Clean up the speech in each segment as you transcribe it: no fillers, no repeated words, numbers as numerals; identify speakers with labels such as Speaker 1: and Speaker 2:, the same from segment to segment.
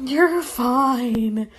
Speaker 1: You're fine.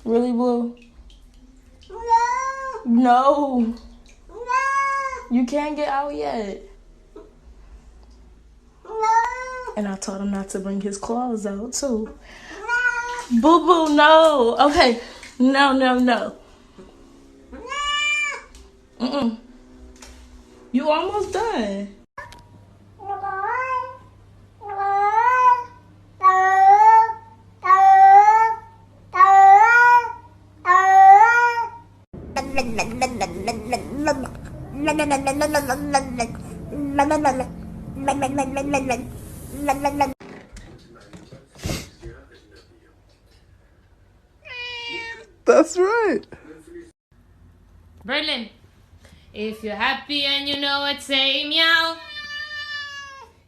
Speaker 1: Really, Blue? No. You can't get out yet. And I told him not to bring his claws out, too. Boo-boo, no. Okay. No. Mm-mm. You almost done.
Speaker 2: That's right.
Speaker 3: Berlin, if you're happy and you know it, say meow.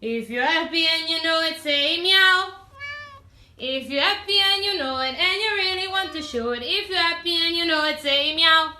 Speaker 3: If you're happy and you know it, say meow. If you're happy and you know it and you really want to show it, if you're happy and you know it, say meow.